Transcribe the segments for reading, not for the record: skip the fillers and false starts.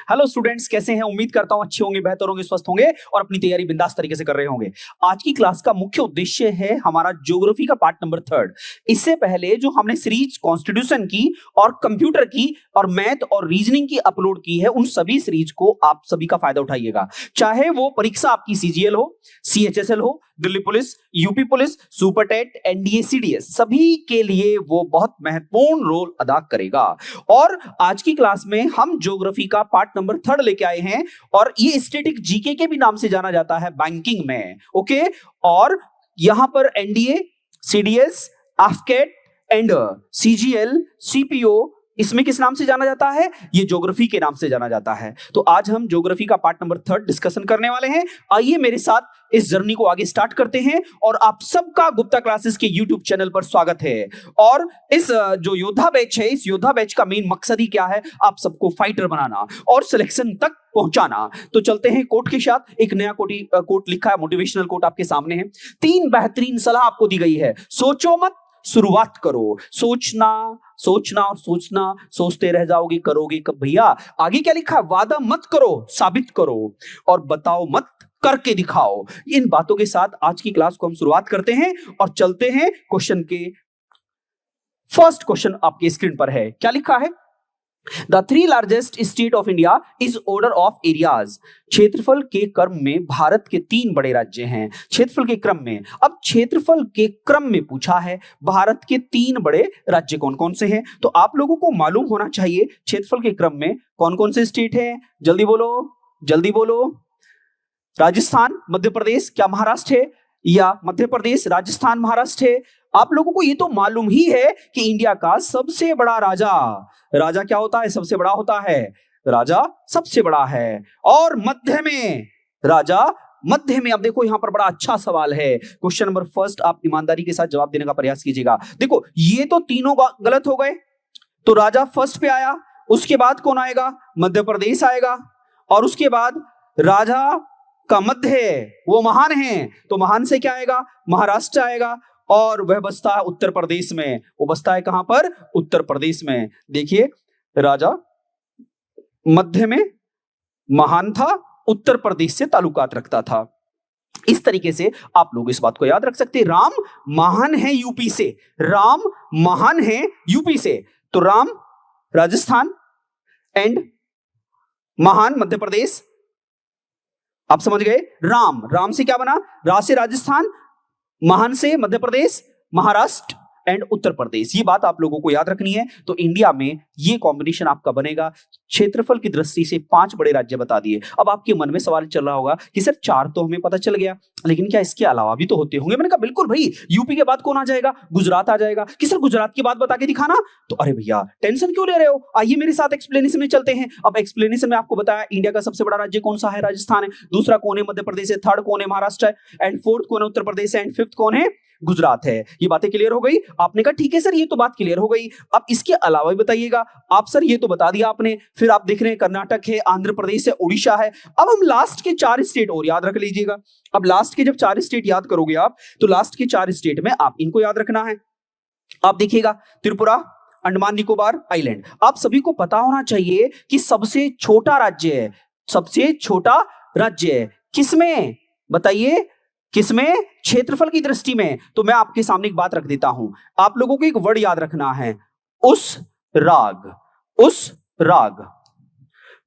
Hello students, कैसे हैं? उम्मीद करता हूं अच्छे होंगे, बेहतर होंगे, स्वस्थ होंगे और अपनी तैयारी बिंदास तरीके से कर रहे होंगे। आज की क्लास का मुख्य उद्देश्य है हमारा ज्योग्राफी का पार्ट नंबर 3। इससे पहले जो हमने सीरीज कॉन्स्टिट्यूशन की और कंप्यूटर की और मैथ और रीजनिंग की अपलोड की है, उन सभी सीरीज को आप सभी का फायदा उठाइएगा। चाहे वो परीक्षा आपकी सीजीएल हो, सीएचएसएल हो, Delhi police, UP police, Super TET, NDA, CDS, सभी के लिए वो बहुत महत्वपूर्ण रोल अदा करेगा। और आज की क्लास में हम ज्योग्राफी का पार्ट नंबर 3 लेके आए हैं और ये स्टैटिक जीके के भी नाम से जाना जाता है बैंकिंग में। ओके, और यहां पर NDA, CDS, AFCAT and CGL, CPO, इसमें किस नाम से जाना जाता है? ये ज्योग्राफी के नाम से जाना जाता है। तो आज हम ज्योग्राफी का पार्ट नंबर 3 डिस्कशन करने वाले हैं। आइए मेरे साथ इस जर्नी को आगे स्टार्ट करते हैं। और आप सबका गुप्ता क्लासेस के यूट्यूब चैनल पर स्वागत है। और इस जो योद्धा बैच है, इस योद्धा बैच का मेन मकसद ही क्या है? आप सबको फाइटर बनाना और सिलेक्शन तक पहुंचाना। तो चलते हैं कोट के साथ। एक नया कोट लिखा है, मोटिवेशनल कोट आपके सामने है। 3 बेहतरीन सलाह आपको दी गई है। सोचो मत, शुरुआत करो। सोचना, सोचना और सोचना, सोचते रह जाओगे, करोगे कब भैया? आगे क्या लिखा है? वादा मत करो, साबित करो, और बताओ मत, करके दिखाओ। इन बातों के साथ आज की क्लास को हम शुरुआत करते हैं और चलते हैं क्वेश्चन के। फर्स्ट क्वेश्चन आपकी स्क्रीन पर है। क्या लिखा है? The 3 largest state of India is order of areas। क्षेत्रफल के क्रम में भारत के 3 बड़े राज्य हैं। क्षेत्रफल के क्रम में, अब क्षेत्रफल के क्रम में पूछा है भारत के 3 बड़े राज्य कौन कौन से हैं। तो आप लोगों को मालूम होना चाहिए क्षेत्रफल के क्रम में कौन कौन से स्टेट हैं। जल्दी बोलो, जल्दी बोलो। राजस्थान, मध्य प्रदेश, क्या महाराष्ट्र है? या मध्य प्रदेश, राजस्थान, महाराष्ट्र है? आप लोगों को ये तो मालूम ही है कि इंडिया का सबसे बड़ा राजा क्या होता है? सबसे बड़ा होता है। राजा सबसे बड़ा है। और मध्य में राजा, मध्य में। अब देखो यहां पर बड़ा अच्छा सवाल है। क्वेश्चन नंबर फर्स्ट आप ईमानदारी के साथ जवाब देने का प्रयास कीजिएगा। देखो ये तो तीनों गलत हो गए। तो राजा फर्स्ट पे आया, उसके बाद कौन आएगा? मध्य प्रदेश आएगा, और उसके बाद राजा का मध्य है वो महान है, तो महान से क्या आएगा? महाराष्ट्र आएगा। और वह बसता है उत्तर प्रदेश में। वो बसता है कहां पर? उत्तर प्रदेश में। देखिए, राजा मध्य में, महान था, उत्तर प्रदेश से ताल्लुकात रखता था। इस तरीके से आप लोग इस बात को याद रख सकते हैं। राम महान है यूपी से, राम महान है यूपी से, तो राम राजस्थान एंड महान मध्य प्रदेश। आप समझ गए? राम से क्या बना? रा से राजस्थान, महान से मध्य प्रदेश, महाराष्ट्र एंड उत्तर प्रदेश। ये बात आप लोगों को याद रखनी है। तो इंडिया में ये कॉम्बिनेशन आपका बनेगा। क्षेत्रफल की दृष्टि से 5 बड़े राज्य बता दिए। अब आपके मन में सवाल चल रहा होगा कि सर 4 तो हमें पता चल गया, लेकिन क्या इसके अलावा भी तो होते होंगे? मैंने कहा बिल्कुल भाई, यूपी के बाद कौन आ जाएगा? गुजरात आ जाएगा। कि सर गुजरात के बाद बता के दिखाना। तो अरे भैया टेंशन क्यों ले रहे हो? आइए मेरे साथ एक्सप्लेनेशन में चलते हैं। अब एक्सप्लेनेशन में आपको बताया इंडिया का सबसे बड़ा राज्य कौन सा है? राजस्थान है। दूसरा कौन है? मध्य प्रदेश है। थर्ड कौन है? महाराष्ट्र है। एंड फोर्थ कौन है? उत्तर प्रदेश है। एंड फिफ्थ कौन है? गुजरात है। ये बातें क्लियर हो गई? आपने कहा ठीक है सर, ये तो बात क्लियर हो गई। अब इसके अलावा भी बताइएगा। आप सर ये तो बता दिया आपने। फिर आप देख रहे हैं कर्नाटक है, आंध्र प्रदेश है, उड़ीसा है। अब हम लास्ट के 4 स्टेट और याद रख लीजिएगा। अब लास्ट के जब 4 स्टेट याद करोगे आप, तो लास्ट के 4 स्टेट में आप इनको याद रखना है। आप देखिएगा, त्रिपुरा, अंडमान निकोबार आइलैंड। आप सभी को पता होना चाहिए कि सबसे छोटा राज्य है, सबसे छोटा राज्य है किसमें? बताइए किसमें? क्षेत्रफल की दृष्टि में। तो मैं आपके सामने एक बात रख देता हूं। आप लोगों को एक वर्ड याद रखना है, उस राग। उस राग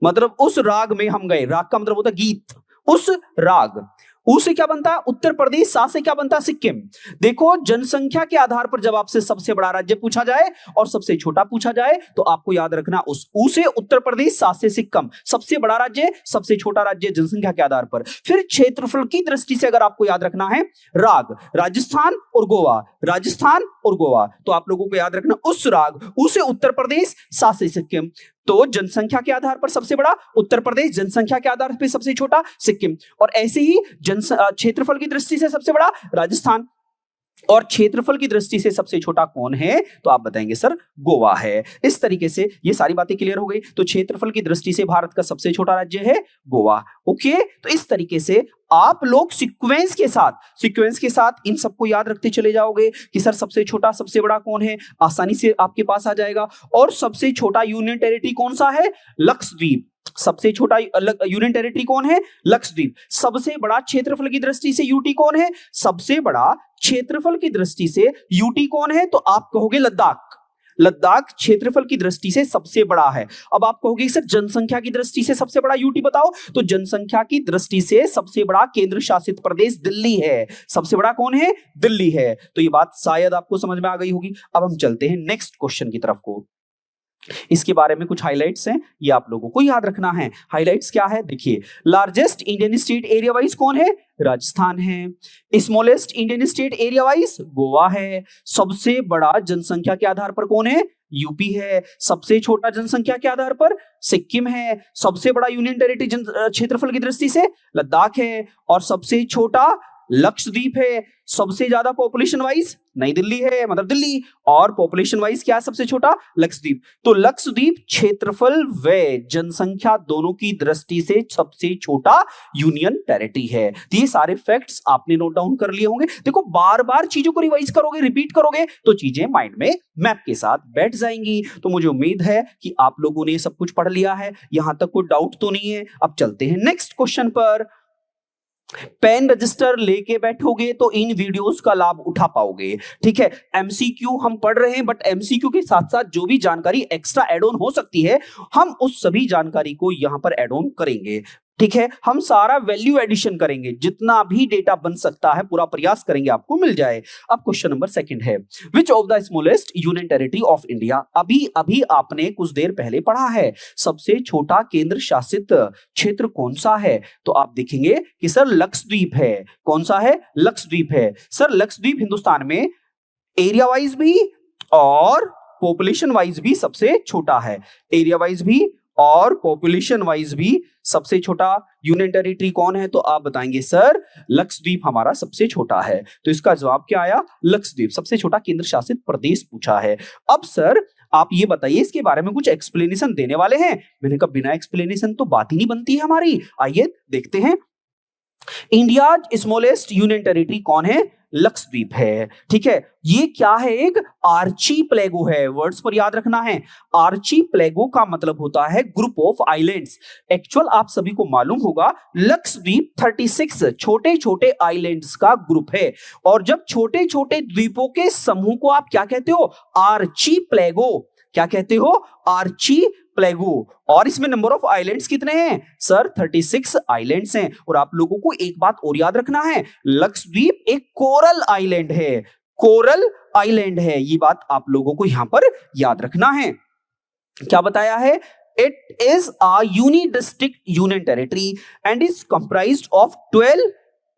मतलब उस राग में हम गए। राग का मतलब होता है गीत। उस राग। ऊ से क्या बनता है? उत्तर प्रदेश। सा से क्या बनता है? सिक्किम। देखो जनसंख्या के आधार पर जब आपसे सबसे बड़ा राज्य पूछा जाए और सबसे छोटा पूछा जाए, तो आपको याद रखना उस ऊ से उत्तर प्रदेश, सा से सिक्किम। सबसे बड़ा राज्य, सबसे छोटा राज्य जनसंख्या के आधार पर। फिर क्षेत्रफल की दृष्टि से अगर आपको याद रखना है राग, राजस्थान और गोवा, राजस्थान और गोवा, तो आप लोगों को याद रखना उस राग। ऊ से उत्तर प्रदेश, सा से सिक्किम। तो जनसंख्या के आधार पर सबसे बड़ा उत्तर प्रदेश, जनसंख्या के आधार पर सबसे छोटा सिक्किम। और ऐसे ही क्षेत्रफल की दृष्टि से सबसे बड़ा राजस्थान, और क्षेत्रफल की दृष्टि से सबसे छोटा कौन है? तो आप बताएंगे सर गोवा है। इस तरीके से ये सारी बातें क्लियर हो गई। तो क्षेत्रफल की दृष्टि से भारत का सबसे छोटा राज्य है गोवा। ओके, तो इस तरीके से आप लोग सीक्वेंस के साथ इन सबको याद रखते चले जाओगे कि सर सबसे छोटा सबसे बड़ा कौन है, आसानी से आपके पास आ जाएगा। और सबसे छोटा यूनियन टेरिटरी कौन सा है? लक्षद्वीप। सबसे छोटा यूनियन टेरिटरी कौन है? लक्षद्वीप। सबसे बड़ा क्षेत्रफल की दृष्टि से यूटी कौन है? सबसे बड़ा क्षेत्रफल की दृष्टि से यूटी कौन है? तो आप कहोगे लद्दाख। लद्दाख क्षेत्रफल की दृष्टि से सबसे बड़ा है। अब आप कहोगे सर जनसंख्या की दृष्टि से सबसे बड़ा यूटी बताओ, तो जनसंख्या की दृष्टि से सबसे बड़ा केंद्र शासित प्रदेश दिल्ली है। सबसे बड़ा कौन है? दिल्ली है। तो ये बात शायद आपको समझ में आ गई होगी। अब हम चलते हैं नेक्स्ट क्वेश्चन की तरफ को। इसके बारे में कुछ हाइलाइट्स हैं, ये आप लोगों को याद रखना है। हाइलाइट्स क्या है? देखिए, largest Indian state area wise कौन है? राजस्थान है। Smallest Indian state area wise Goa है। सबसे बड़ा जनसंख्या के आधार पर कौन है? यूपी है। सबसे छोटा जनसंख्या के आधार पर सिक्किम है। सबसे बड़ा यूनियन टेरिटरी क्षेत्रफल की दृष्टि से लद्दाख है। और सबसे छोटा लक्षद्वीप है। सबसे ज्यादा पॉपुलेशन वाइज नई दिल्ली है, मतलब दिल्ली। और पॉपुलेशन वाइज क्या है सबसे छोटा? लक्षद्वीप। तो लक्षद्वीप क्षेत्रफल व जनसंख्या दोनों की दृष्टि से सबसे छोटा यूनियन टेरिटरी है। तो ये सारे फैक्ट्स आपने नोट डाउन कर लिए होंगे। देखो, बार बार चीजों को रिवाइज करोगे, रिपीट करोगे, तो चीजें माइंड में मैप के साथ बैठ जाएंगी। तो मुझे उम्मीद है कि आप लोगों ने सब कुछ पढ़ लिया है, यहां तक कोई डाउट तो नहीं है। अब चलते हैं नेक्स्ट क्वेश्चन पर। पेन रजिस्टर लेके बैठोगे तो इन वीडियोस का लाभ उठा पाओगे। ठीक है, एमसीक्यू हम पढ़ रहे हैं, बट एमसीक्यू के साथ साथ जो भी जानकारी एक्स्ट्रा एड ऑन हो सकती है, हम उस सभी जानकारी को यहां पर एड ऑन करेंगे। ठीक है, हम सारा वैल्यू एडिशन करेंगे, जितना भी डेटा बन सकता है पूरा प्रयास करेंगे आपको मिल जाए। अब क्वेश्चन नंबर सेकंड है, विच of the smallest union territory of India? अभी अभी आपने कुछ देर पहले पढ़ा है, सबसे छोटा केंद्र शासित क्षेत्र कौन सा है? तो आप देखेंगे कि सर लक्षद्वीप है। कौन सा है? लक्षद्वीप है। सर लक्षद्वीप हिंदुस्तान में एरिया वाइज भी और पॉपुलेशन वाइज भी सबसे छोटा है। एरिया वाइज भी और पॉपुलेशन वाइज भी सबसे छोटा यूनियन टेरिटरी कौन है? तो आप बताएंगे सर लक्षद्वीप हमारा सबसे छोटा है। तो इसका जवाब क्या आया? लक्षद्वीप। सबसे छोटा केंद्र शासित प्रदेश पूछा है। अब सर आप ये बताइए, इसके बारे में कुछ एक्सप्लेनेशन देने वाले हैं? मैंने कहा बिना एक्सप्लेनेशन तो बात ही नहीं बनती है हमारी। आइए देखते हैं। इंडिया स्मॉलेस्ट यूनियन टेरिटरी कौन है? लक्षद्वीप है। ठीक है, ये क्या है? एक आर्चीपेलागो है। वर्ड्स पर याद रखना है। आर्चीपेलागो का मतलब होता है ग्रुप ऑफ आइलैंड्स। एक्चुअल आप सभी को मालूम होगा, लक्षद्वीप 36 छोटे छोटे आइलैंड्स का ग्रुप है। और जब छोटे छोटे द्वीपों के समूह को आप क्या कहते हो? आर्चीपेलागो। क्या कहते हो? आर्चीपेलागो। और इसमें नंबर ऑफ आइलैंड्स कितने हैं? सर 36 आइलैंड्स हैं। और आप लोगों को एक बात और याद रखना है, लक्षद्वीप एक कोरल आइलैंड है। कोरल आइलैंड है, ये बात आप लोगों को यहां पर याद रखना है। क्या बताया है? It is a unidistrict union territory and is comprised of 12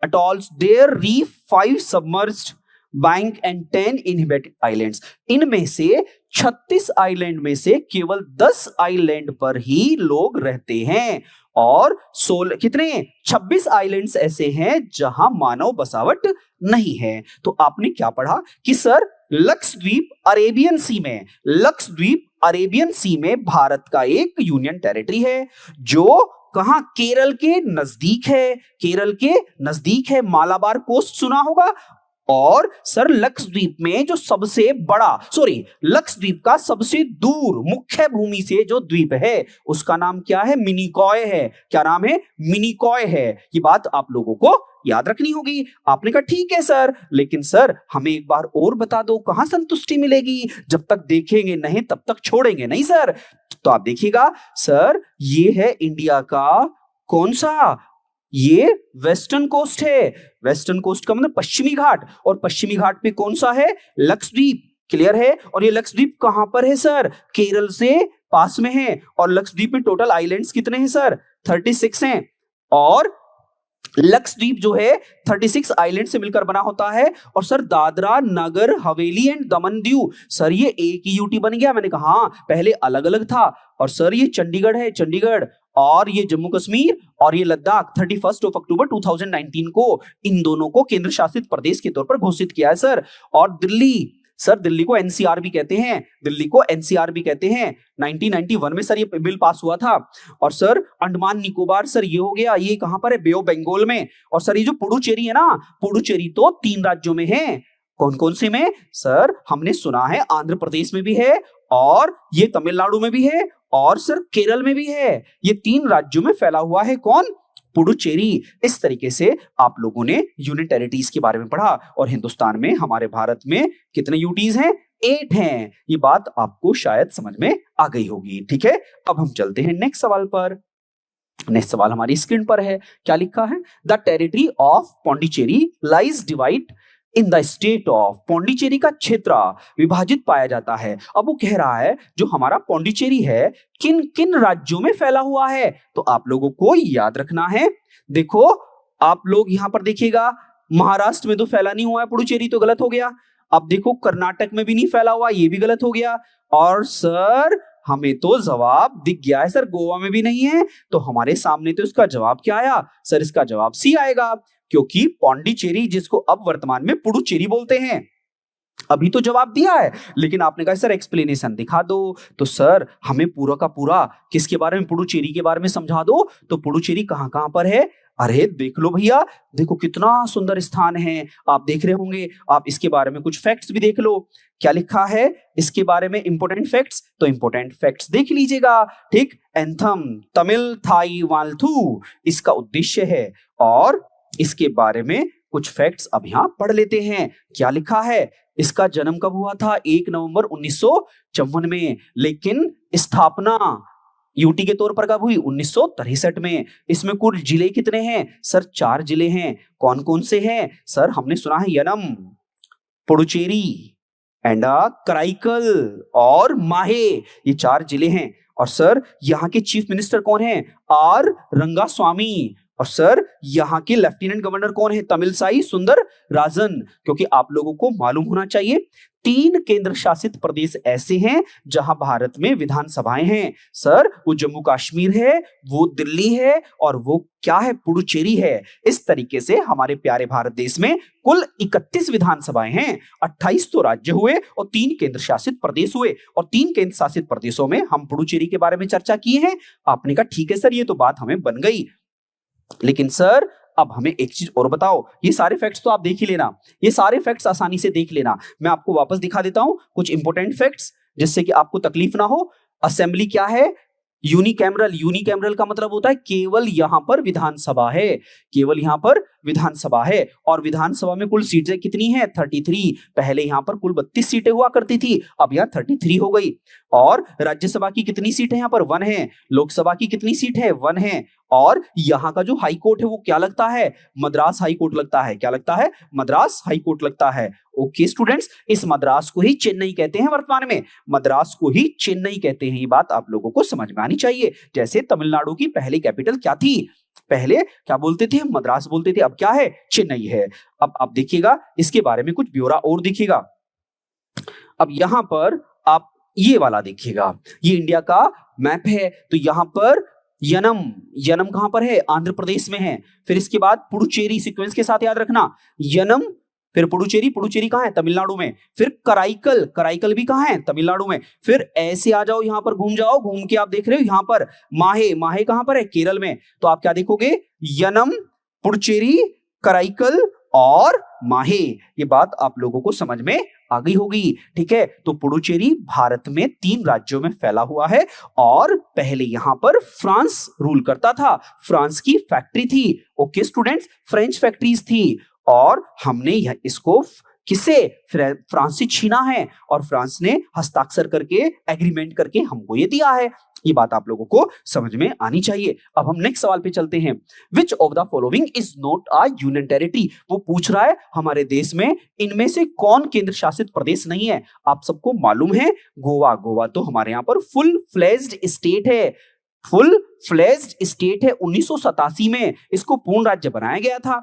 atolls, their reef, 5 submerged bank and 10 inhabited islands. इनमें से 36 आइलैंड में से केवल 10 आइलैंड पर ही लोग रहते हैं। और 26 आइलैंड्स ऐसे हैं जहां मानव बसावट नहीं है। तो आपने क्या पढ़ा कि सर लक्षद्वीप अरेबियन सी में, लक्षद्वीप अरेबियन सी में भारत का एक यूनियन टेरिटरी है, जो कहां? केरल के नजदीक है। केरल के नजदीक है। मालाबार कोस्ट सुना होगा। और सर लक्षद्वीप में जो सबसे बड़ा, लक्षद्वीप का सबसे दूर मुख्य भूमि से जो द्वीप है उसका नाम क्या है? मिनिकॉय है। क्या नाम है? मिनिकॉय है। ये बात आप लोगों को याद रखनी होगी। आपने कहा ठीक है सर, लेकिन सर हमें एक बार और बता दो, कहां संतुष्टि मिलेगी? जब तक देखेंगे नहीं तब तक छोड़ेंगे नहीं सर। तो आप देखिएगा सर, ये है इंडिया का कौन सा? ये वेस्टर्न कोस्ट है। वेस्टर्न कोस्ट का मतलब पश्चिमी घाट, और पश्चिमी घाट पे कौन सा है? लक्षद्वीप। क्लियर है? और ये लक्षद्वीप कहां पर है सर? केरल से पास में है। और लक्षद्वीप में टोटल आइलैंड्स कितने हैं सर? 36 हैं। और लक्षद्वीप जो है 36 आइलैंड से मिलकर बना होता है। और sir Dadra Nagar Haveli and Daman Diu, sir ये एक ही यूटी बन गया। मैंने कहा हाँ, पहले अलग अलग था। और सर ये चंडीगढ़ है, चंडीगढ़। और ये जम्मू कश्मीर और ये लद्दाख 31 अक्टूबर 2019 को इन दोनों को केंद्र शासित प्रदेश के तौर पर घोषित किया है सर। और दिल्ली, सर दिल्ली को एनसीआर भी कहते हैं। दिल्ली को एनसीआर भी कहते हैं। 1991 में सर ये बिल पास हुआ था। और सर अंडमान निकोबार, सर ये हो गया, ये कहां पर है? बे ऑफ बंगाल में। और सर ये जो पुडुचेरी है ना, पुडुचेरी तो 3 राज्यों में है। कौन कौन से में? सर हमने सुना है आंध्र प्रदेश में भी है और ये तमिलनाडु में भी है और सर केरल में भी है। ये 3 राज्यों में फैला हुआ है कौन? पुडुचेरी। इस तरीके से आप लोगों ने यूनियन टेरिटरीज के बारे में पढ़ा और हिंदुस्तान में हमारे भारत में कितने यूटीज हैं? 8 हैं। ये बात आपको शायद समझ में आ गई होगी। ठीक है, अब हम चलते हैं नेक्स्ट सवाल पर। नेक्स्ट सवाल हमारी स्क्रीन पर है, क्या लिखा है? The territory of Pondicherry lies divide in the state of. Pondicherry का क्षेत्र विभाजित पाया जाता है। अब वो कह रहा है जो हमारा पौंडीचेरी है किन किन राज्यों में फैला हुआ है, तो आप लोगों को याद रखना है। देखो आप लोग यहां पर देखिएगा, महाराष्ट्र में तो फैला नहीं हुआ है पुडुचेरी, तो गलत हो गया। अब देखो कर्नाटक में भी नहीं फैला हुआ, ये भी गलत हो गया। और सर हमें तो जवाब दिख गया है सर, गोवा में भी नहीं है। तो हमारे सामने तो इसका जवाब क्या आया सर? इसका जवाब सी आएगा, क्योंकि पौंडीचेरी जिसको अब वर्तमान में पुडुचेरी बोलते हैं। अभी तो जवाब दिया है, लेकिन आपने कहा सर एक्सप्लेनेशन दिखा दो। तो सर हमें पूरा का पूरा किसके बारे में? पुडुचेरी के बारे में समझा दो। तो पुडुचेरी कहां कहां पर है? अरे देख लो भैया, देखो कितना सुंदर स्थान है, आप देख रहे होंगे। आप इसके बारे में कुछ फैक्ट्स भी देख लो, क्या लिखा है इसके बारे में इंपोर्टेंट फैक्ट्स। तो इंपोर्टेंट फैक्ट्स देख लीजिएगा। ठीक, एंथम तमिल थाई वाल्थू इसका उद्देश्य है, और इसके बारे में कुछ फैक्ट्स अब यहां पढ़ लेते हैं। क्या लिखा है? इसका जन्म कब हुआ था? 1 नवंबर 1954 में, लेकिन स्थापना यूटी के तौर पर कब हुई? 1963 में। इसमें कुल जिले कितने हैं सर? 4 जिले हैं। कौन कौन से हैं सर? हमने सुना है यनम, पुडुचेरी एंड कराईकल और माहे, ये 4 जिले हैं। और सर यहाँ के चीफ मिनिस्टर कौन है? आर रंगास्वामी। और सर यहाँ के लेफ्टिनेंट गवर्नर कौन है? तमिलसाई सुंदर राजन। क्योंकि आप लोगों को मालूम होना चाहिए 3 केंद्र शासित प्रदेश ऐसे हैं जहां भारत में विधानसभाएं हैं। सर वो जम्मू कश्मीर है, वो दिल्ली है, और वो क्या है? पुडुचेरी है। इस तरीके से हमारे प्यारे भारत देश में कुल 31 विधानसभाएं हैं। 28 तो राज्य हुए और 3 केंद्र शासित प्रदेश हुए, और 3 केंद्र शासित प्रदेशों में हम पुडुचेरी के बारे में चर्चा की है। आपने कहा ठीक है सर, ये तो बात हमें बन गई, लेकिन सर अब हमें एक चीज और बताओ। ये सारे फैक्ट्स तो आप देख ही लेना, ये सारे फैक्ट्स आसानी से देख लेना। मैं आपको वापस दिखा देता हूं कुछ इंपॉर्टेंट फैक्ट्स, जिससे कि आपको तकलीफ ना हो। असेंबली क्या है? यूनिकैमरल। यूनिकैमरल का मतलब होता है केवल यहां पर विधानसभा है, केवल यहां पर विधानसभा है। और विधानसभा में कुल सीटें कितनी हैं? 33। पहले यहां पर कुल 32 सीटें हुआ करती थी, अब यहां 33 हो गई। और राज्यसभा की कितनी सीट है? यहां पर 1 है। लोकसभा की कितनी सीट है? 1 है। और यहां का जो हाई कोर्ट है वो क्या लगता है? मद्रास हाई कोर्ट लगता है। क्या लगता है? मद्रास हाई कोर्ट लगता है। ओके स्टूडेंट्स, इस मद्रास को ही चेन्नई कहते हैं वर्तमान में, मद्रास को ही चेन्नई कहते हैं। ये बात आप लोगों को समझ में आनी चाहिए। जैसे तमिलनाडु की पहली कैपिटल क्या थी? पहले क्या बोलते थे? मद्रास बोलते थे, अब क्या है? चेन्नई है। अब आप देखिएगा इसके बारे में कुछ ब्यौरा और दिखेगा। अब यहां पर आप ये वाला देखिएगा, ये इंडिया का मैप है। तो यहां पर यनम, यनम कहां पर है? आंध्र प्रदेश में है। फिर इसके बाद पुडुचेरी, सीक्वेंस के साथ याद रखना, यनम फिर पुडुचेरी, पुडुचेरी कहां है? तमिलनाडु में। फिर कराईकल, कराईकल भी कहां है? तमिलनाडु में। फिर ऐसे आ जाओ, यहां पर घूम जाओ, घूम के आप देख रहे हो यहां पर माहे, माहे कहां पर है? केरल में। तो आप क्या देखोगे? यनम, पुडुचेरी, कराईकल और माहे। ये बात आप लोगों को समझ में आ गई होगी। ठीक है, तो पुडुचेरी भारत में 3 राज्यों में फैला हुआ है, और पहले यहां पर फ्रांस रूल करता था, फ्रांस की फैक्ट्री थी। ओके स्टूडेंट्स, फ्रेंच फैक्ट्रीज थी, और हमने इसको किसे? फ्रांस से छीना है, और फ्रांस ने हस्ताक्षर करके एग्रीमेंट करके हमको ये दिया है। ये बात आप लोगों को समझ में आनी चाहिए। अब हम नेक्स्ट सवाल पे चलते हैं। विच of the following is not a union territory? वो पूछ रहा है हमारे देश में इनमें से कौन केंद्र शासित प्रदेश नहीं है? आप सबको मालूम है गोवा। गोवा तो हमारे यहां पर फुल फ्लेज्ड स्टेट है, फुल फ्लेज्ड स्टेट है। 1987 में इसको पूर्ण राज्य बनाया गया था।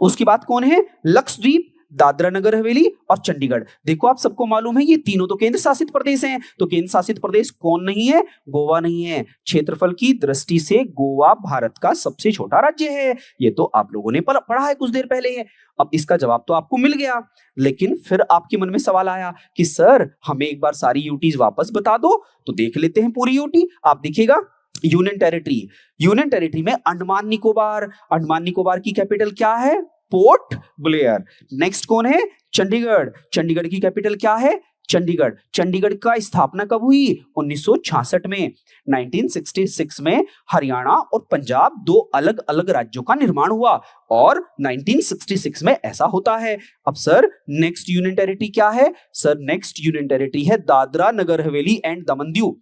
उसके बाद कौन है? लक्षद्वीप, दादरा नगर हवेली और चंडीगढ़। देखो आप सबको मालूम है ये तीनों तो केंद्र शासित प्रदेश हैं। तो केंद्र शासित प्रदेश कौन नहीं है? गोवा नहीं है। क्षेत्रफल की दृष्टि से गोवा भारत का सबसे छोटा राज्य है। ये तो आप लोगों ने पढ़ा है कुछ देर पहले है। अब इसका जवाब तो आपको मिल गया, लेकिन फिर आपके मन में सवाल आया कि सर हमें एक बार सारी यूटीज वापस बता दो। तो देख लेते हैं पूरी यूटी। आप देखिएगा यूनियन टेरिटरी, यूनियन टेरिटरी में अंडमान निकोबार, अंडमान निकोबार की कैपिटल क्या है? Port Blair. नेक्स्ट कौन है? चंडीगढ़, चंडीगढ़ की कैपिटल क्या है? चंडीगढ़। चंडीगढ़ का स्थापना कब हुई? 1966 में। 1966 में हरियाणा और पंजाब दो अलग अलग राज्यों का निर्माण हुआ और 1966 में ऐसा होता है। अब सर नेक्स्ट यूनियन टेरिटरी क्या है? सर नेक्स्ट यूनियन टेरिटरी है Dadra Nagar Haveli and Daman Diu.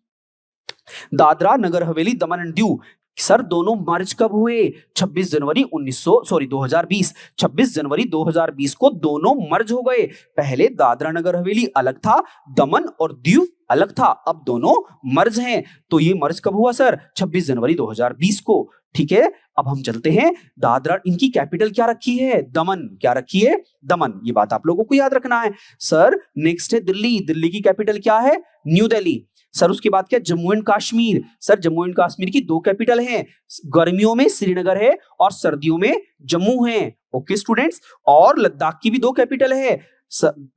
Dadra Nagar Haveli Daman and Diu. Sir दोनों मर्ज कब हुए? 26 जनवरी 2020। 26 जनवरी 2020 को दोनों मर्ज हो गए। पहले दादरा नगर हवेली अलग था, दमन और दीव अलग था, अब दोनों मर्ज हैं। तो ये मर्ज कब हुआ सर? 26 जनवरी 2020 को। ठीक है, अब हम चलते हैं। दादरा, इनकी कैपिटल क्या रखी है? दमन। क्या रखी है? दमन। ये बात आप लोगों को याद रखना है। सर नेक्स्ट है दिल्ली। दिल्ली की कैपिटल क्या है? न्यू दिल्ली। सर उसके बाद क्या? Jammu and Kashmir. Sir Jammu and Kashmir की दो कैपिटल हैं, गर्मियों में श्रीनगर है और सर्दियों में जम्मू है। Okay students. और लद्दाख की भी दो कैपिटल है,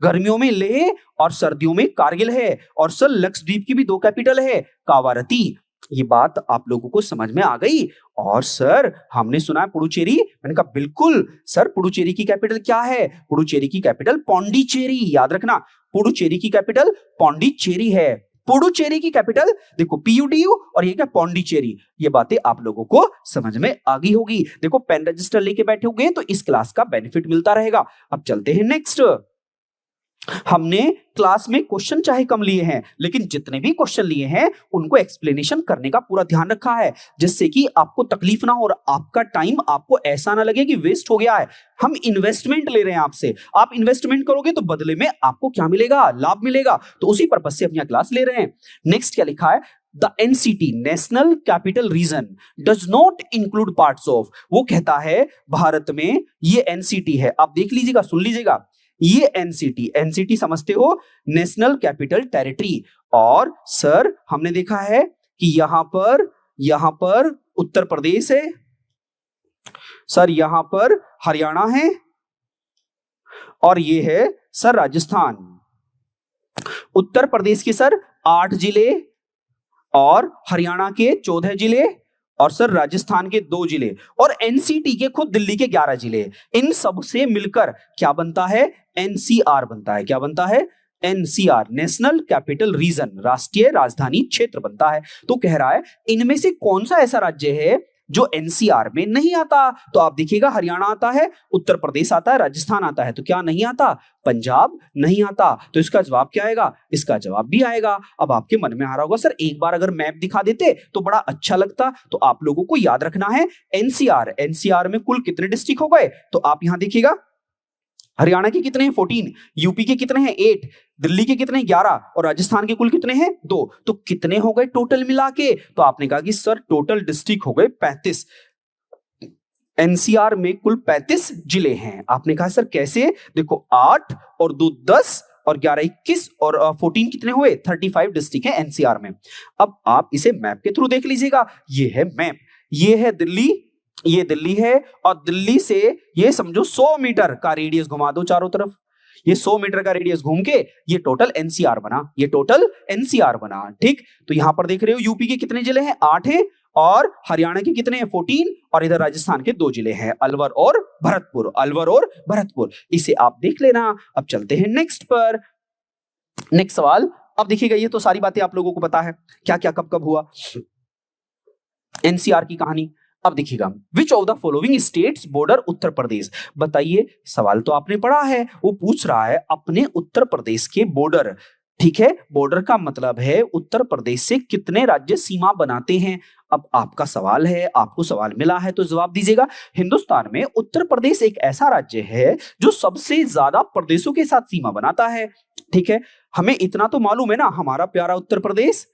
गर्मियों में लेह और सर्दियों में कारगिल है। और सर लक्षद्वीप की भी दो कैपिटल है, कावारती। ये बात आप लोगों को समझ में आ गई? और सर हमने सुना है पुडुचेरी। मैंने कहा बिल्कुल सर, पुडुचेरी की कैपिटल क्या है? पुडुचेरी की कैपिटल पौंडीचेरी। याद रखना, पुडुचेरी की कैपिटल पौंडीचेरी है। पुडुचेरी की कैपिटल देखो PUDU और ये क्या? पौंडीचेरी। ये बातें आप लोगों को समझ में आ गई होगी। देखो पेन रजिस्टर लेके बैठे होंगे तो इस क्लास का बेनिफिट मिलता रहेगा। अब चलते हैं नेक्स्ट। हमने क्लास में क्वेश्चन चाहे कम लिए हैं, लेकिन जितने भी क्वेश्चन लिए हैं उनको एक्सप्लेनेशन करने का पूरा ध्यान रखा है, जिससे कि आपको तकलीफ ना हो और आपका टाइम आपको ऐसा ना लगे कि वेस्ट हो गया है। हम इन्वेस्टमेंट ले रहे हैं आपसे, आप इन्वेस्टमेंट करोगे तो बदले में आपको क्या मिलेगा? लाभ मिलेगा। तो उसी पर्पस से अपनी क्लास ले रहे हैं। नेक्स्ट क्या लिखा है? The NCT national capital region does not include parts of. वो कहता है भारत में ये NCT है, आप देख लीजिएगा, सुन लीजिएगा, ये एनसीटी समझते हो, नेशनल कैपिटल टेरिटरी। और सर हमने देखा है कि यहां पर उत्तर प्रदेश है, सर यहां पर हरियाणा है और ये है सर राजस्थान। उत्तर प्रदेश के सर 8 जिले और हरियाणा के 14 जिले और सर राजस्थान के 2 जिले और एनसीटी के खुद दिल्ली के 11 जिले। इन सब से मिलकर क्या बनता है? एनसीआर बनता है। क्या बनता है? एनसीआर, नेशनल कैपिटल रीजन, राष्ट्रीय राजधानी क्षेत्र बनता है। तो कह रहा है इनमें से कौन सा ऐसा राज्य है जो एनसीआर में नहीं आता? तो आप देखिएगा, हरियाणा आता है, उत्तर प्रदेश आता है, राजस्थान आता है। तो क्या नहीं आता? पंजाब नहीं आता। तो इसका जवाब क्या आएगा? इसका जवाब भी आएगा। अब आपके मन में आ रहा होगा सर एक बार अगर मैप दिखा देते तो बड़ा अच्छा लगता। तो आप लोगों को याद रखना है एनसीआर में कुल कितने डिस्ट्रिक्ट हो गए? तो आप यहां देखिएगा, हरियाणा के कितने हैं? 14, यूपी के कितने हैं? 8, दिल्ली के कितने? 11 और राजस्थान के कुल कितने हैं? 2। तो कितने हो गए टोटल मिला के? तो आपने कहा कि सर टोटल डिस्ट्रिक्ट हो गए 35। एनसीआर में कुल 35 जिले हैं। आपने कहा सर कैसे? देखो 8 और 2 10 और 11 21 और 14 कितने हुए? 35 डिस्ट्रिक्ट है एनसीआर में। अब आप इसे मैप के थ्रू देख लीजिएगा। ये है मैप, ये है दिल्ली, ये दिल्ली है और दिल्ली से ये समझो 100 मीटर का रेडियस घुमा दो चारों तरफ। ये 100 मीटर का रेडियस घूम के ये टोटल एनसीआर बना, ये टोटल एनसीआर बना। ठीक, तो यहां पर देख रहे हो यूपी के कितने जिले हैं? 8 हैं और हरियाणा के कितने हैं? 14 और इधर राजस्थान के 2 जिले हैं, अलवर और भरतपुर। अलवर और भरतपुर, इसे आप देख लेना। अब चलते हैं नेक्स्ट पर। नेक्स्ट सवाल। अब देखिएगा, ये तो सारी बातें आप लोगों को पता है, क्या क्या कब कब हुआ, एनसीआर की कहानी। अब देखिएगा, which of the following states border Uttar Pradesh. बताइए, सवाल तो आपने पढ़ा है, वो पूछ रहा है अपने उत्तर प्रदेश के बॉर्डर। ठीक है, बॉर्डर का मतलब है उत्तर प्रदेश से कितने राज्य सीमा बनाते हैं। अब आपका सवाल है, आपको सवाल मिला है तो जवाब दीजिएगा। हिंदुस्तान में उत्तर प्रदेश एक ऐसा राज्य है जो सबसे ज्यादा प्रदेशों के साथ सीमा बनाता है। ठीक है, हमें इतना तो मालूम है ना, हमारा प्यारा उत्तर प्रदेश,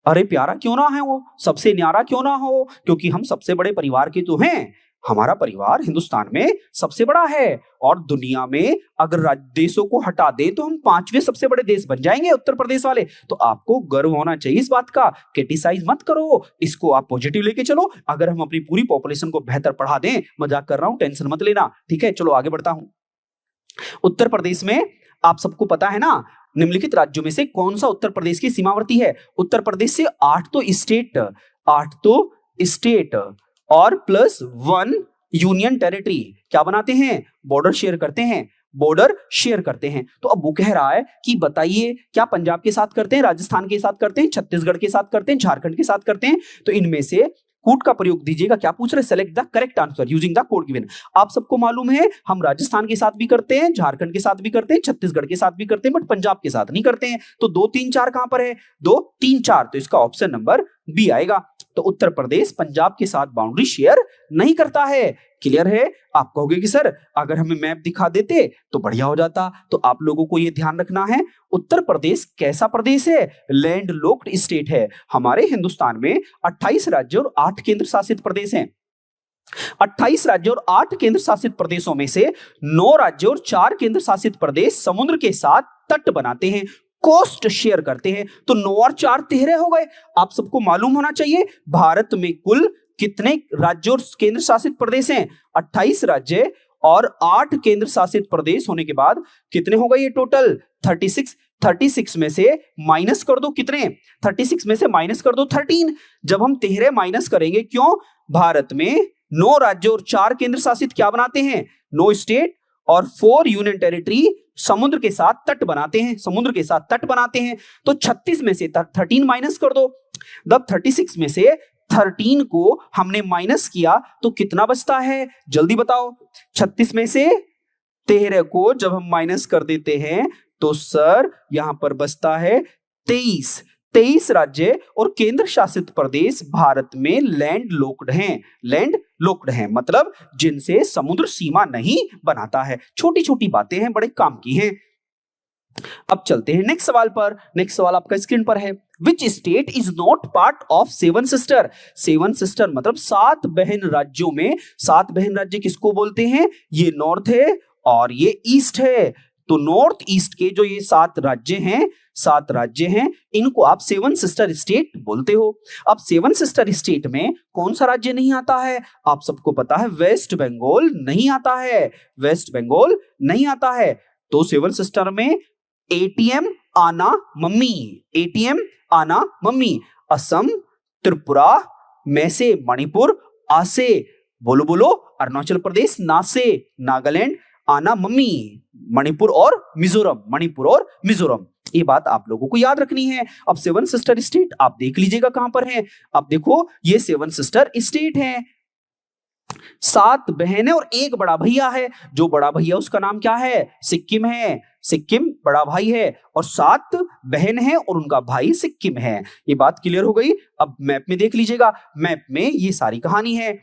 अरे प्यारा क्यों ना है वो, सबसे न्यारा क्यों ना हो, क्योंकि हम सबसे बड़े परिवार के तो हैं। हमारा परिवार हिंदुस्तान में सबसे बड़ा है और दुनिया में अगर देशों को हटा दे तो हम 5वें सबसे बड़े देश बन जाएंगे उत्तर प्रदेश वाले। तो आपको गर्व होना चाहिए इस बात का, क्रिटिसाइज मत करो, इसको आप पॉजिटिव लेके चलो। अगर हम अपनी पूरी पॉपुलेशन को बेहतर पढ़ा दें, मजाक कर रहा हूं, टेंशन मत लेना। ठीक है, चलो आगे बढ़ता हूं। उत्तर प्रदेश में आप सबको पता है ना, निम्नलिखित राज्यों में से कौन सा उत्तर प्रदेश की सीमावर्ती है। उत्तर प्रदेश से 8 तो स्टेट और +1 यूनियन टेरिटरी क्या बनाते हैं? बॉर्डर शेयर करते हैं। बॉर्डर शेयर करते हैं। तो अब वो कह रहा है कि बताइए क्या पंजाब के साथ करते हैं, राजस्थान के साथ करते हैं, छत्तीसगढ़ के साथ करते हैं, झारखंड के साथ करते हैं? तो इनमें से कूट का प्रयोग दीजिएगा। क्या पूछ रहे? Select the correct answer using the code given. आप सबको मालूम है हम राजस्थान के साथ भी करते हैं, झारखंड के साथ भी करते हैं, छत्तीसगढ़ के साथ भी करते हैं, बट पंजाब के साथ नहीं करते हैं। तो 2 3 4 कहां पर है? 2 3 4, तो इसका ऑप्शन नंबर बी आएगा। तो उत्तर प्रदेश पंजाब के साथ बाउंड्री शेयर नहीं करता है। क्लियर है? आप कहोगे कि सर अगर हमें मैप दिखा देते तो बढ़िया हो जाता। तो आप लोगों को यह ध्यान रखना है, उत्तर प्रदेश कैसा प्रदेश है? लैंड लॉक्ड स्टेट है। हमारे हिंदुस्तान में 28 राज्य और 8 केंद्र शासित प्रदेश हैं। 28 राज्य और 8 केंद्र शासित प्रदेशों में से 9 राज्य और 4 केंद्र शासित प्रदेश समुद्र के साथ तट बनाते हैं, कोस्ट शेयर करते हैं। तो 9 और 4 13 हो गए। आप सबको मालूम होना चाहिए भारत में कुल कितने राज्य और केंद्र शासित प्रदेश हैं? 28 राज्य और 8 केंद्र शासित प्रदेश होने के बाद कितने हो गए ये टोटल? 36। 36 में से माइनस कर दो कितने? 36 में से माइनस कर दो 13। जब हम 13 माइनस करेंगे, क्यों? भारत में 9 राज्य और 4 केंद्र शासित क्या बनाते हैं? 9 स्टेट और 4 यूनियन टेरिटरी समुद्र के साथ तट बनाते हैं, समुद्र के साथ तट बनाते हैं। तो 36 में से 13 माइनस कर दो। जब 36 में से 13 को हमने माइनस किया तो कितना बचता है? जल्दी बताओ। 36 में से 13 को जब हम माइनस कर देते हैं तो सर यहां पर बचता है 23। 23 राज्य और केंद्र शासित प्रदेश भारत में लैंड लॉक्ड हैं। लैंड लॉक्ड हैं मतलब जिनसे समुद्र सीमा नहीं बनाता है। छोटी छोटी बातें हैं, बड़े काम की हैं। अब चलते हैं नेक्स्ट सवाल पर। नेक्स्ट सवाल आपका स्क्रीन पर है। Which state is not part of 7 sister? 7 sister मतलब 7 बहन राज्यों में 7 बहन राज्य किसको बोलते हैं? ये नॉर्थ है और ये ईस्ट है। तो नॉर्थ ईस्ट के जो ये 7 राज्य हैं, 7 राज्य हैं, इनको आप 7 सिस्टर स्टेट बोलते हो। अब 7 सिस्टर स्टेट में कौन सा राज्य नहीं आता है? आप सबको पता है वेस्ट बंगाल नहीं आता है। वेस्ट बंगाल नहीं आता है। तो 7 सिस्टर में एटीएम आना मम्मी, एटीएम आना मम्मी, असम, त्रिपुरा, मैसे मणिपुर, आसे बोलो बोलो, अरुणाचल प्रदेश, नासे नागालैंड, आना मम्मी मणिपुर और मिजोरम, मणिपुर और मिजोरम। ये बात आप लोगों को याद रखनी है। अब 7 सिस्टर स्टेट आप देख लीजिएगा कहां पर है। अब देखो ये 7 सिस्टर स्टेट हैं। 7 बहन है और 1 बड़ा भैया है। जो बड़ा भैया उसका नाम क्या है? सिक्किम है। सिक्किम बड़ा भाई है और 7 बहन है और उनका भाई सिक्किम है। ये बात क्लियर हो गई। अब मैप में देख लीजिएगा, मैप में ये सारी कहानी है।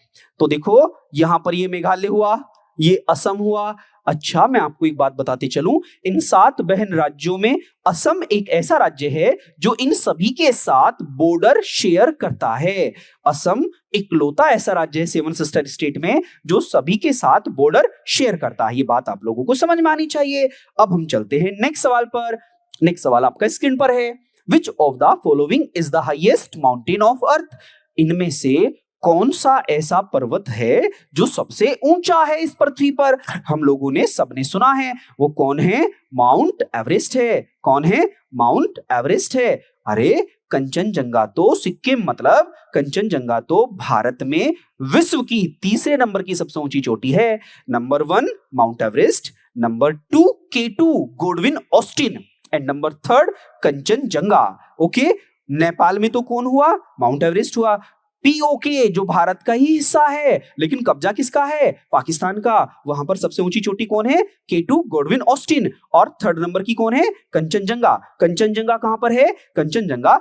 तो देखो यहां पर ये मेघालय हुआ, ये असम हुआ। अच्छा मैं आपको एक बात बताते चलूं, इन 7 बहन राज्यों में असम एक ऐसा राज्य है जो इन सभी के साथ बॉर्डर शेयर करता है। असम इकलौता ऐसा राज्य है 7 सिस्टर स्टेट में जो सभी के साथ बॉर्डर शेयर करता है। ये बात आप लोगों को समझ में आनी चाहिए। अब हम चलते हैं नेक्स्ट सवाल पर। नेक्स्ट सवाल आपका स्क्रीन पर है। विच of the following is the highest mountain of earth? इनमें से कौन सा ऐसा पर्वत है जो सबसे ऊंचा है इस पृथ्वी पर? हम लोगों ने सबने सुना है, वो कौन है? माउंट एवरेस्ट है। कौन है? माउंट एवरेस्ट है। अरे कंचनजंगा तो सिक्किम, मतलब कंचनजंगा तो भारत में विश्व की 3रे नंबर की सबसे ऊंची चोटी है। Number 1 mount Everest, number 2 K2 Godwin Austin and number 3 Kanchenjunga. Okay, Nepal में तो कौन हुआ? माउंट एवरेस्ट हुआ। पीओके जो भारत का ही हिस्सा है लेकिन कब्जा किसका है? पाकिस्तान का। वहां पर सबसे ऊंची चोटी कौन है? K2 Godwin Austin. और 3rd नंबर की कौन है? कंचनजंगा। कंचनजंगा कहां पर है? कंचनजंगा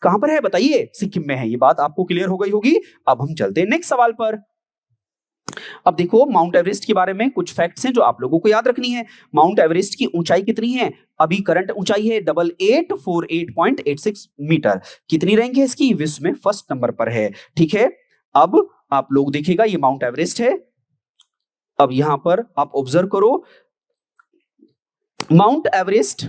कहां पर है बताइए? सिक्किम में है। ये बात आपको क्लियर हो गई होगी। अब हम चलते हैं नेक्स्ट सवाल पर। अब देखो माउंट एवरेस्ट के बारे में कुछ फैक्ट्स हैं जो आप लोगों को याद रखनी है। माउंट एवरेस्ट की ऊंचाई कितनी है? अभी करंट ऊंचाई है 8848.86 मीटर। कितनी रैंक है इसकी? विश्व में 1st नंबर पर है। ठीक है, अब आप लोग देखिएगा ये माउंट एवरेस्ट है। अब यहां पर आप ऑब्जर्व करो, माउंट एवरेस्ट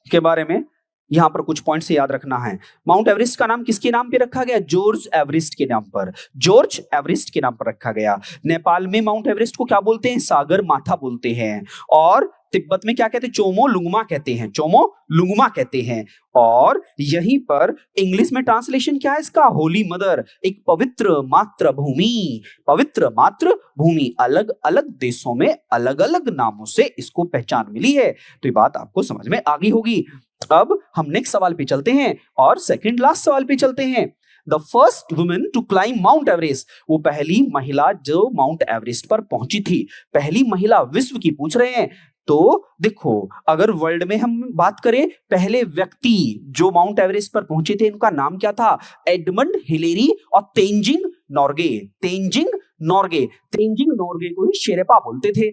के बारे में यहां पर कुछ पॉइंट्स याद रखना है। माउंट एवरेस्ट का नाम किसके नाम पे रखा गया? जॉर्ज एवरेस्ट के नाम पर। जॉर्ज एवरेस्ट के नाम पर रखा गया। नेपाल में माउंट एवरेस्ट को क्या बोलते हैं? सागर माथा बोलते हैं। और तिब्बत में क्या कहते हैं, चोमो लुंगमा कहते हैं, चोमो लुंगमा कहते हैं। और यहीं पर इंग्लिश में ट्रांसलेशन क्या है इसका, होली मदर, एक पवित्र मातृभूमि, पवित्र मातृभूमि। अलग अलग देशों में अलग अलग नामों से इसको पहचान मिली है। तो ये बात आपको समझ में आ गई होगी। अब हम नेक्स्ट सवाल पे चलते हैं और सेकंड लास्ट सवाल पे चलते हैं। The first women to climb Mount Everest, वो पहली महिला जो माउंट एवरेस्ट पर पहुंची थी, पहली महिला विश्व की पूछ रहे हैं। तो देखो, अगर वर्ल्ड में हम बात करें, पहले व्यक्ति जो माउंट एवरेस्ट पर पहुंचे थे, इनका नाम क्या था, एडमंड हिलेरी और तेंजिंग नॉर्गे। तेंजिंग नॉर्गे, तेंजिंग नॉर्गे को ही शेरपा बोलते थे।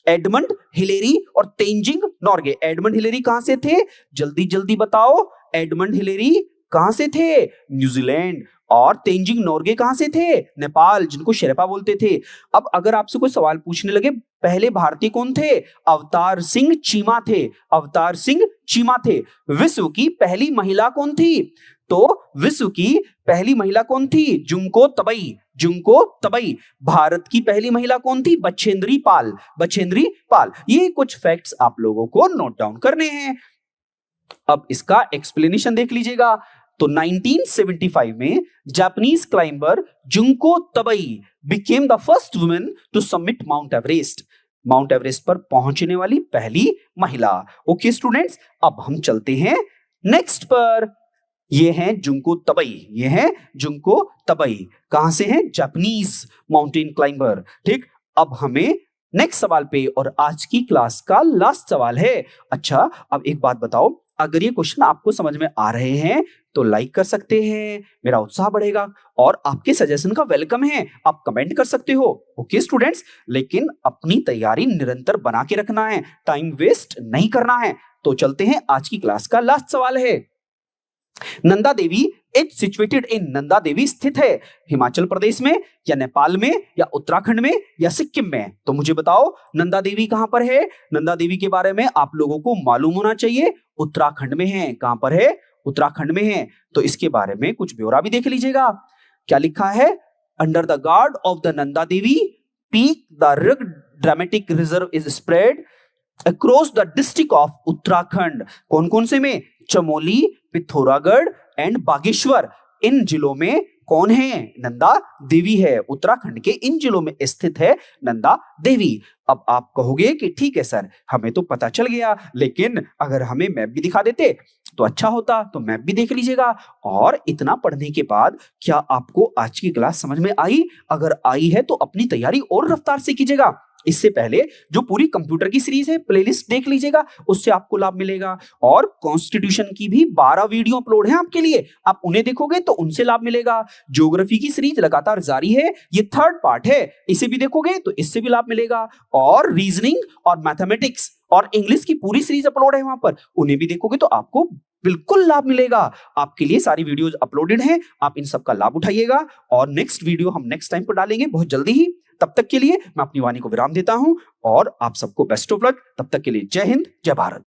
एडमंड हिलेरी और तेंजिंग नॉर्गे। एडमंड हिलेरी कहां से थे, जल्दी जल्दी बताओ, एडमंड हिलेरी कहां से थे, न्यूजीलैंड। और तेंजिंग नॉर्गे कहां से थे, नेपाल, जिनको शेरपा बोलते थे। अब अगर आपसे कोई सवाल पूछने लगे, पहले भारतीय कौन थे, अवतार सिंह चीमा थे, अवतार सिंह चीमा थे। विश्व की पहली महिला कौन थी, तो विश्व की पहली महिला कौन थी, जुंको तबई, जुंको तबई। भारत की पहली महिला कौन थी, बछेंद्री पाल, बछेंद्री पाल। ये कुछ फैक्ट्स आप लोगों को नोट डाउन करने हैं। अब इसका एक्सप्लेनेशन देख लीजिएगा। तो 1975 में Japanese climber Junko Tabei became the first women to submit Mount Everest, Mount Everest पर पहुंचने वाली पहली महिला। ओके स्टूडेंट्स, अब हम चलते हैं नेक्स्ट पर। ये हैं जुंको तबई, ये हैं जुंको तबई, कहां से हैं, जापानीज माउंटेन क्लाइंबर। ठीक, अब हमें नेक्स्ट सवाल पे, और आज की क्लास का लास्ट सवाल है। अच्छा, अब एक बात बताओ, अगर ये क्वेश्चन आपको समझ में आ रहे हैं तो लाइक कर सकते हैं, मेरा उत्साह बढ़ेगा। और आपके सजेशन का वेलकम है, आप कमेंट कर सकते हो। ओके स्टूडेंट्स, लेकिन अपनी तैयारी निरंतर बना के रखना है, टाइम वेस्ट नहीं करना है। तो चलते हैं, आज की क्लास का लास्ट सवाल है। Nanda Devi it situated in, Nanda Devi स्थित है हिमाचल प्रदेश में या नेपाल में या उत्तराखंड में या सिक्किम में। तो मुझे बताओ नंदा देवी कहां पर है। नंदा देवी के बारे में आप लोगों को मालूम होना चाहिए, उत्तराखंड में है। कहां पर है, उत्तराखंड में है। तो इसके बारे में कुछ ब्यौरा भी देख लीजिएगा। क्या लिखा है, under the guard of the Nanda Devi peak the rug dramatic reserve is spread across the district of Uttarakhand. कौन कौन से में, चमोली, पिथौरागढ़ एंड बागेश्वर। इन जिलों में कौन है, नंदा देवी है। उत्तराखंड के इन जिलों में स्थित है नंदा देवी। अब आप कहोगे कि ठीक है सर, हमें तो पता चल गया, लेकिन अगर हमें मैप भी दिखा देते तो अच्छा होता। तो मैप भी देख लीजिएगा। और इतना पढ़ने के बाद क्या आपको आज की क्लास समझ में आई? अगर आई है तो अपनी तैयारी और रफ्तार से कीजिएगा। इससे पहले जो पूरी कंप्यूटर की सीरीज है, प्लेलिस्ट देख लीजिएगा, उससे आपको लाभ मिलेगा। और कॉन्स्टिट्यूशन की भी 12 वीडियो अपलोड है आपके लिए, आप उन्हें देखोगे तो उनसे लाभ मिलेगा। ज्योग्राफी की सीरीज लगातार जारी है, ये 3rd पार्ट है, इसे भी देखोगे तो इससे भी लाभ मिलेगा। और रीजनिंग और मैथमेटिक्स और इंग्लिश की पूरी सीरीज अपलोड है वहां पर, उन्हें भी देखोगे तो आपको बिल्कुल लाभ मिलेगा। आपके लिए सारी वीडियोस अपलोडेड हैं, आप इन सब का लाभ उठाइएगा। और नेक्स्ट वीडियो हम नेक्स्ट टाइम पर डालेंगे बहुत जल्दी ही। तब तक के लिए मैं अपनी वाणी को विराम देता हूं और आप सबको बेस्ट ऑफ लक। तब तक के लिए जय हिंद, जय भारत।